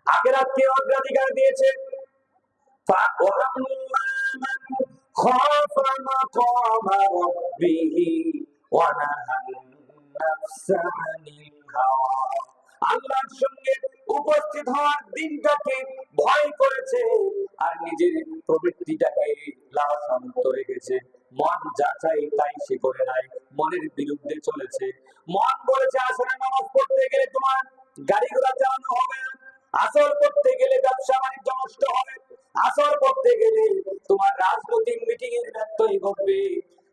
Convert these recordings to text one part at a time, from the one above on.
আখিরাতকে অগ্রাধিকার দিয়েছে। খাফা মাকামা রাব্বিহি ওয়া নাহান নাফসা আনিল হাওয়া। আল্লাহর সঙ্গে উপস্থিত হওয়ার দিনটাকে ভয় করেছে আর নিজের প্রবৃত্তিটাকে লালসামুক্ত রেখেছে। মন যা চাই তাই সে করে নাই, মনের বিরুদ্ধে চলেছে। মন বলেছে আসরের নামাজ পড়তে গেলে তোমার গাড়ি ঘোড়া চালানো হবে না, আসর পড়তে গেলে ব্যবসা বাণিজ্য নষ্ট হবে, আসর পড়তে গেলে তোমার রাজনৈতিক মিটিং এর ব্যত্যয় ঘটবে,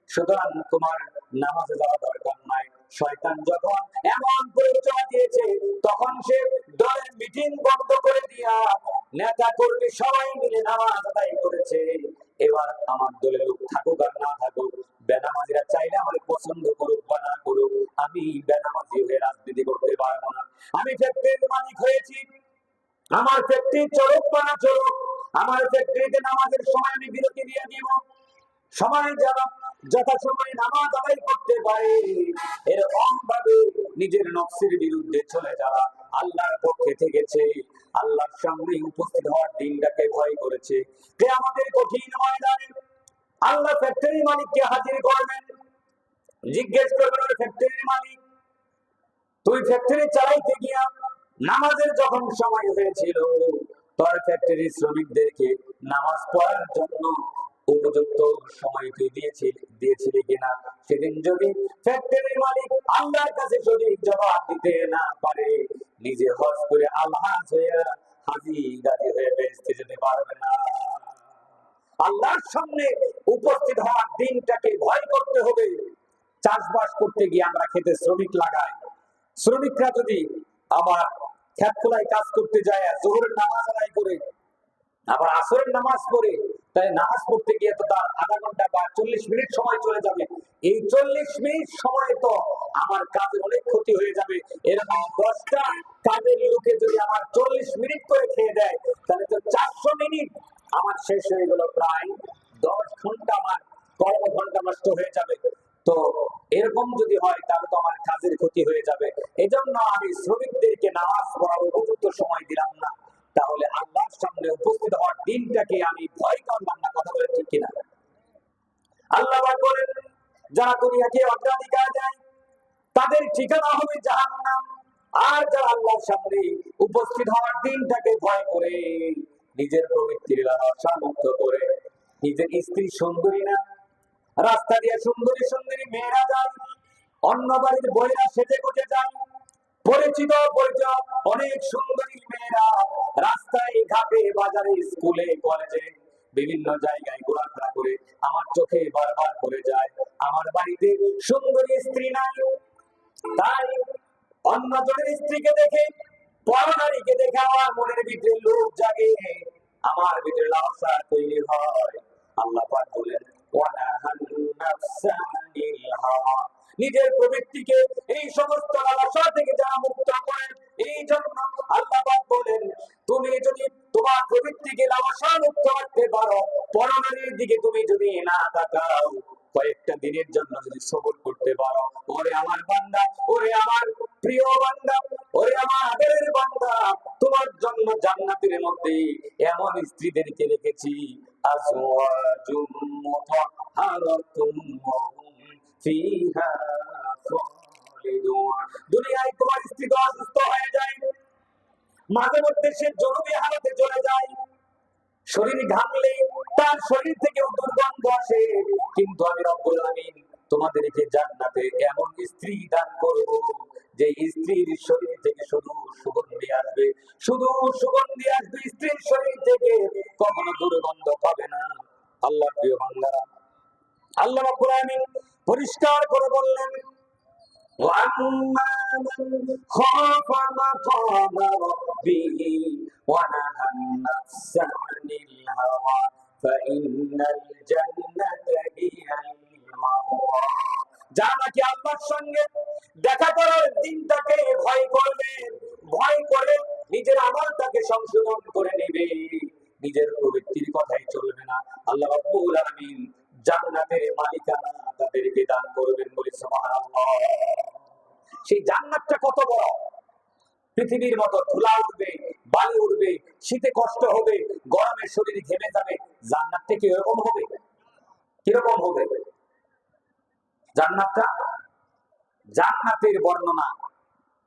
সুতরাং তোমার নামাজে যাওয়া দরকার নাই। শয়তান যখন এমন পরিচয় দিয়েছে তখন সে দলের মিটিং বন্ধ করে দিয়া নেতা কর্মী সবাই মিলে নামাজ আদায় করেছে। এবার আমার দলে লোক থাকুক আর না থাকুক, বেনামাজিরা চাইলে আমার পছন্দ করুক বা না করুক, আমি বেনামাজি হয়ে রাজনীতি করতে পারবো না। আমি ফ্যাক্টরির মালিক হয়েছি, আমার ফ্যাক্টরি চলুক বা না চলুক, আমার ফ্যাক্টরিতে নামাজের সময় আমি বিরতি দিয়ে দিব। সময় যারা যথাসময়ে নামাজ আদায় করতে পারে, এরকম ভাবে নিজের নফসের বিরুদ্ধে চলে যারা আল্লাহর পক্ষে থেকেছে, আল্লাহর সামনে উপস্থিত হওয়ার দিনটাকে ভয় করেছে। কিয়ামতের কঠিন ময়দানে আল্লাহ ফ্যাক্টরি মালিককে হাজির করবেন, জিজ্ঞেস করবেন ওই ফ্যাক্টরির মালিক, তুই ফ্যাক্টরি চালাইতে গিয়া নামাজের যখন সময় হয়েছিল তোর ফ্যাক্টরি শ্রমিকদেরকে নামাজ পড়ার জন্য উপযুক্ত সময় তুই দিয়েছিলি কিনা? সেদিন যদি ফ্যাক্টরির মালিক আল্লাহর কাছে সঠিক জবাব দিতে না পারে, নিজে হজ করে আলহাজ হয়ে হাজি গাজি হয়ে বেহেশতে যেতে পারবে না। আল্লাহর সামনে উপস্থিত হওয়ার দিনটাকে ভয় করতে হবে। চাষবাস করতে গিয়ে আমরা খেতে শ্রমিক লাগাই, শ্রমিকরা যদি আবার ক্ষেত খোলায় কাজ করতে যায়, জোহরের নামাজ আদায় করে আবার আসরের নামাজ পড়ে, তাই নামাজ পড়তে গিয়ে তো তার আধা ঘন্টা বা 40 মিনিট সময় চলে যাবে। এই 40 মিনিট সময় তো আমার কাজে অনেক ক্ষতি হয়ে যাবে। এরকম 10টা কাজের লোকে যদি আমার 40 মিনিট করে খেয়ে দেয়, তাহলে তো 400 মিনিট আমার শেষ হয়ে গেল, প্রায় 10 ঘন্টা আমার কর্মঘন্টা নষ্ট হয়ে যাবে। তো এরকম যদি হয় তাহলে তো আমার কাজের ক্ষতি হয়ে যাবে। এজন্য আমি শ্রমিকদেরকে নামাজ পড়ার উপযুক্ত সময় দিলাম না, তাহলে আল্লাহর সামনে উপস্থিত হওয়ার দিনটাকে আমি ভয় করলাম না। কথা বলে ঠিক কিনা? আল্লাহ বলেন যারা দুনিয়াকে অগ্রাধিকার দেয় তাদের ঠিকানা হবে জাহান্নাম, আর যারা আল্লাহর সামনে উপস্থিত হওয়ার দিনটাকে ভয় করে নিজের প্রবৃত্তির লালসা মুক্ত করে, নিজের স্ত্রী সুন্দরী না, রাস্তা দিয়ে সুন্দরী সুন্দরী মেয়েরা যায়, অন্য বাড়ির বইরা সেজে গুজে যায়, পরিচিত পরিচয় অনেক সুন্দরী মেয়েরা রাস্তায় ঘাটে বাজারে স্কুলে কলেজে বিভিন্ন জায়গায় ঘোরাফেরা করে আমার চোখে বারবার পড়ে যায়, আমার বাড়িতে সুন্দরী স্ত্রী নাই। তাই অন্য জনের স্ত্রীকে দেখে, পরনারীকে দেখে আমার মনের ভিতরে লোভ জাগে, আমার ভিতরে লালসা তৈরি হয়। আল্লাহ পাক বলেন নিজের প্রবৃত্তিকে এই সমস্ত লালসা থেকে যারা মুক্ত করেন, এই জন্য আল্লাহ পাক বলেন তুমি যদি তোমার প্রবৃত্তিকে লালসা মুক্ত করতে পারো, পরনারীর দিকে তুমি যদি না তাকাও, কয়েকটা দিনের জন্য যদি সবর করতে পারো, ওরে আমার বান্দা, ওরে আমার প্রিয় বান্দা, ওরে আমার আদরের বান্দা, তোমার জন্য জান্নাতের মধ্যে এমন স্ত্রীদেরকে রেখেছি আজওয়াজুম মুতাহহারাতুম ওয়া হুম ফিহা খালিদুন। দুনিয়ায় তোমার স্ত্রী তো অসুস্থ হয়ে যায়, মাঝে মধ্যে সে জরুরি হালতে চলে যায়, শরীর ঘামলে তার শরীর থেকেও দুর্গন্ধ আসে, কিন্তু আমি রব্বুল আমিন তোমাদেরকে জান্নাতে এমন স্ত্রী দান করব যে স্ত্রীর শরীর থেকে শুধু সুগন্ধি আসবে, শুধু সুগন্ধি আসবে স্ত্রীর শরীর থেকে, কখনো দুর্গন্ধ পাবে না। আল্লাহর প্রিয় বান্দারা, আল্লাহ রব্বুল আমিন পরিষ্কার করে বললেন وَأَمَّا مَنْ خَافَ مَقَامَ رَبِّهِ وَنَهَى النَّفْسَ عَنِ الْهَوَى فَإِنَّ الْجَنَّةَ هِيَ الْمَأْوَى। যারা নাকি আল্লাহর সঙ্গে দেখা করার দিনটাকে ভয় করবে, ভয় করে নিজের আমলটাকে সংশোধন করে নেবে, নিজের প্রবৃত্তির কথাই চলবে না, আল্লাহ রাব্বুল আলামিন জান্নাতের মালিকানা তাদেরকে দান করবেন। বলি সুবহানাল্লাহ। সেই জান্নাতটা কত বড়! পৃথিবীর মতো ধুলা উঠবে, বালি উঠবে, শীতে কষ্ট হবে, গরমে শরীর ঘেমে যাবে। জান্নাতটা কি এরকম হবে? কিরকম হবে জান্নাতটা? জান্নাতের বর্ণনা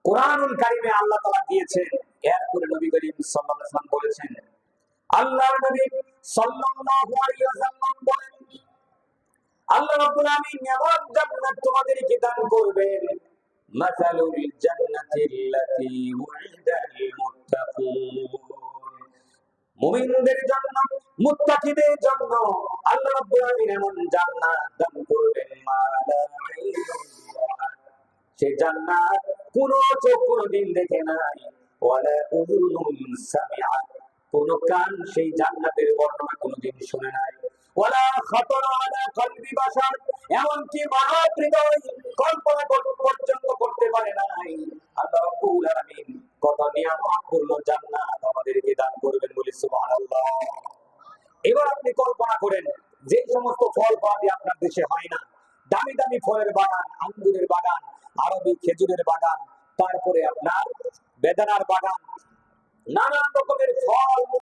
কোরআনুল কারিমে আল্লাহ তাআলা দিয়েছেন। এরপরে নবী করিম সাল্লাল্লাহু আলাইহি ওয়াসাল্লাম বলেছেন, আল্লাহর নবী সাল্লাল্লাহু আলাইহি ওয়াসাল্লাম বলেন, আল্লাহ রাব্বুল আলামিন এমন জান্নাত তোমাদেরকে দান করবেন, মাসালুল জান্নাতিল্লাতী উইদাল মুত্তাকুন, মুমিনদের জন্য, মুত্তাকিদের জন্য আল্লাহ রাব্বুল আলামিন এমন জান্নাত দান করবেন, মালা আইনুন রাআত, সেই জান্নাত কোন চোখ কোনদিন দেখে নাই, ওয়ালা উযুনুন সামিআত, কোন কান সেই জান্নাতের বর্ণনা কোনদিন শুনে নাই, ওয়ালা খাতারা আলা কলবি বাশার, এমনকি মানব হৃদয় কল্পনা পর্যন্ত করতে পারে নাই। আল্লাহ রাব্বুল আলামিন কত নিয়ামতপূর্ণ জান্নাত আমাদেরকে দান করবেন, বলি সুবহানাল্লাহ। এবার আপনি কল্পনা করেন, যে সমস্ত ফল পাওয়া আপনার দেশে হয় না, দামি দামি ফলের বাগান, আঙ্গুরের বাগান, আরবি খেজুরের বাগান, তারপরে আপনার বেদানার বাগান, নানান রকমের ফল